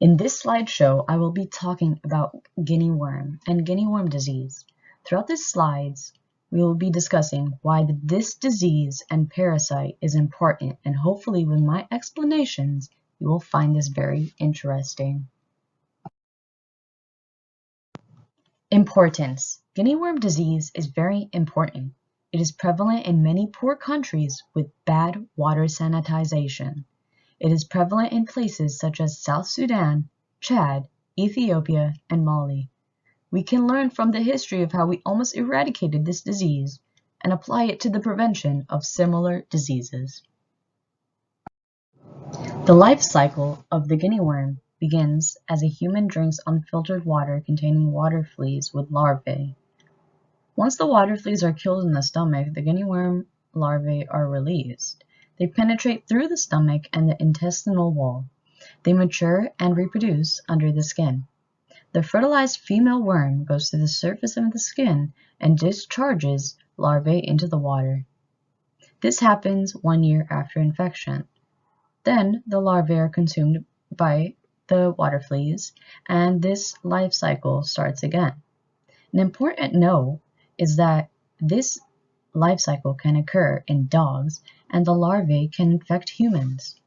In this slideshow, I will be talking about guinea worm and guinea worm disease. Throughout these slides, we will be discussing why this disease and parasite is important, and hopefully with my explanations, you will find this very interesting. Importance. Guinea worm disease is very important. It is prevalent in many poor countries with bad water sanitization. It is prevalent in places such as South Sudan, Chad, Ethiopia, and Mali. We can learn from the history of how we almost eradicated this disease and apply it to the prevention of similar diseases. The life cycle of the guinea worm begins as a human drinks unfiltered water containing water fleas with larvae. Once the water fleas are killed in the stomach, the guinea worm larvae are released. They penetrate through the stomach and the intestinal wall. They mature and reproduce under the skin. The fertilized female worm goes to the surface of the skin and discharges larvae into the water. This happens 1 year after infection. Then the larvae are consumed by the water fleas, and this life cycle starts again. An important note is that this life cycle can occur in dogs, and the larvae can infect humans.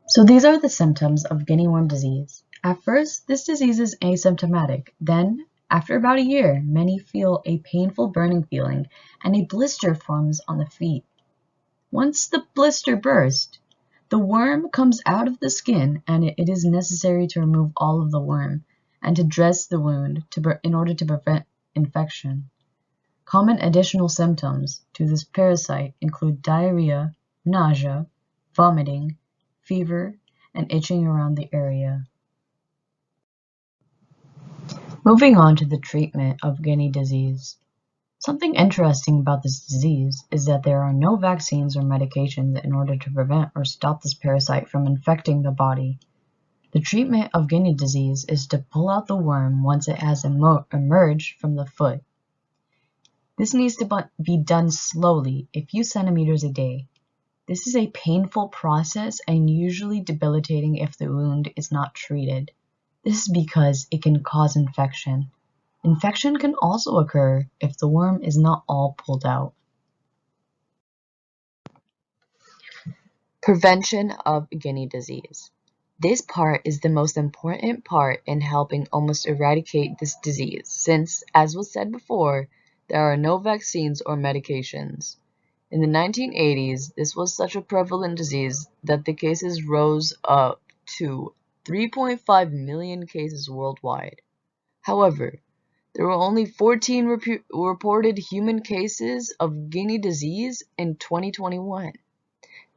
So these are the symptoms of guinea worm disease. At first, this disease is asymptomatic. Then, after about a year, many feel a painful burning feeling and a blister forms on the feet. Once the blister bursts, the worm comes out of the skin and it is necessary to remove all of the worm and to dress the wound in order to prevent infection. Common additional symptoms to this parasite include diarrhea, nausea, vomiting, fever, and itching around the area. Moving on to the treatment of guinea disease. Something interesting about this disease is that there are no vaccines or medications in order to prevent or stop this parasite from infecting the body. The treatment of guinea disease is to pull out the worm once it has emerged from the foot. This needs to be done slowly, a few centimeters a day. This is a painful process and usually debilitating if the wound is not treated. This is because it can cause infection. Infection can also occur if the worm is not all pulled out. Prevention of guinea disease. This part is the most important part in helping almost eradicate this disease, since, as was said before, there are no vaccines or medications. In the 1980s, this was such a prevalent disease that the cases rose up to 3.5 million cases worldwide. However, there were only 14 reported human cases of guinea disease in 2021.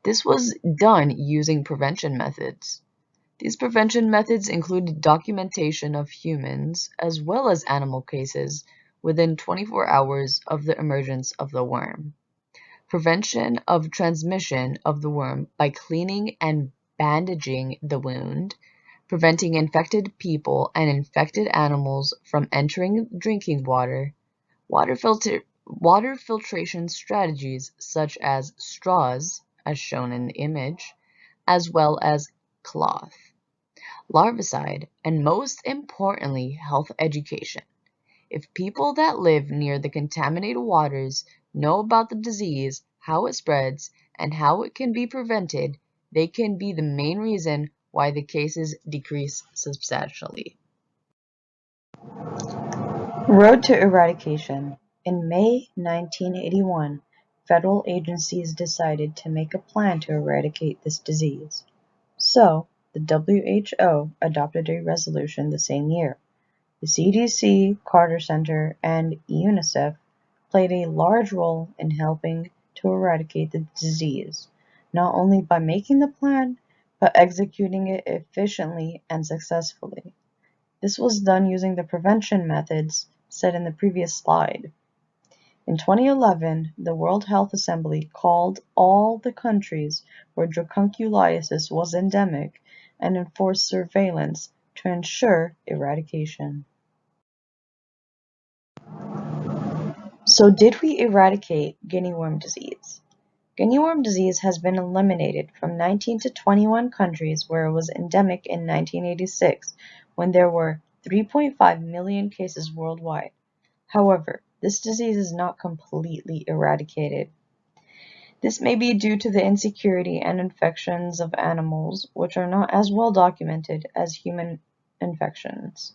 This was done using prevention methods. These prevention methods included documentation of humans as well as animal cases within 24 hours of the emergence of the worm. Prevention of transmission of the worm by cleaning and bandaging the wound, preventing infected people and infected animals from entering drinking water, water filtration strategies such as straws, as shown in the image, as well as cloth, larvicide, and most importantly, health education. If people that live near the contaminated waters know about the disease, how it spreads, and how it can be prevented, they can be the main reason why the cases decrease substantially. Road to eradication. In May 1981, federal agencies decided to make a plan to eradicate this disease. So, the WHO adopted a resolution the same year. The CDC, Carter Center, and UNICEF played a large role in helping to eradicate the disease, not only by making the plan, but executing it efficiently and successfully. This was done using the prevention methods said in the previous slide. In 2011, the World Health Assembly called all the countries where dracunculiasis was endemic and enforced surveillance to ensure eradication. So did we eradicate guinea worm disease? Guinea worm disease has been eliminated from 19 to 21 countries where it was endemic in 1986, when there were 3.5 million cases worldwide. However, this disease is not completely eradicated. This may be due to the insecurity and infections of animals, which are not as well documented as human infections.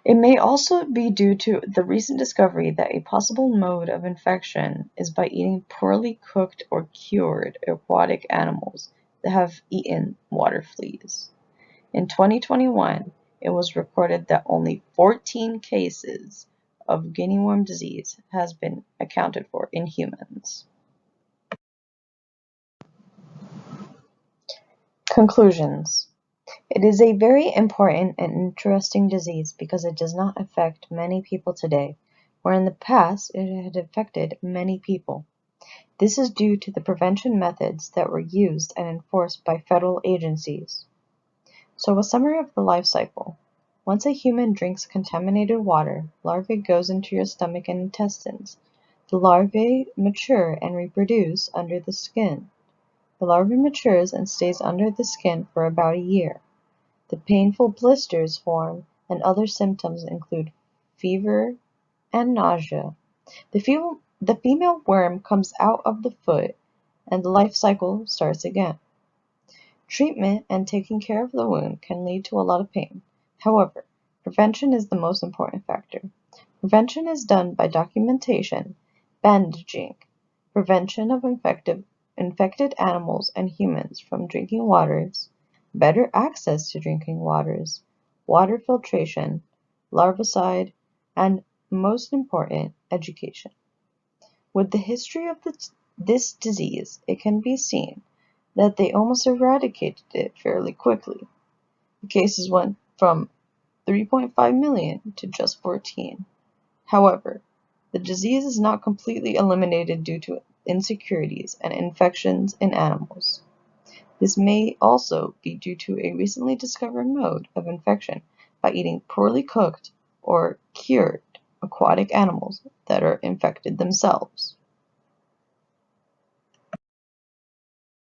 It may also be due to the recent discovery that a possible mode of infection is by eating poorly cooked or cured aquatic animals that have eaten water fleas. In 2021, it was recorded that only 14 cases of guinea worm disease has been accounted for in humans. Conclusions. It is a very important and interesting disease because it does not affect many people today, where in the past it had affected many people. This is due to the prevention methods that were used and enforced by federal agencies. So a summary of the life cycle. Once a human drinks contaminated water, larvae goes into your stomach and intestines. The larvae mature and reproduce under the skin. The larva matures and stays under the skin for about a year. The painful blisters form, and other symptoms include fever and nausea. The female worm comes out of the foot, and the life cycle starts again. Treatment and taking care of the wound can lead to a lot of pain. However, prevention is the most important factor. Prevention is done by documentation, bandaging, prevention of infected animals and humans from drinking waters, better access to drinking waters, water filtration, larvicide, and, most important, education. With the history of this disease, it can be seen that they almost eradicated it fairly quickly. The cases went from 3.5 million to just 14. However, the disease is not completely eliminated due to insecurities and infections in animals. This may also be due to a recently discovered mode of infection by eating poorly cooked or cured aquatic animals that are infected themselves.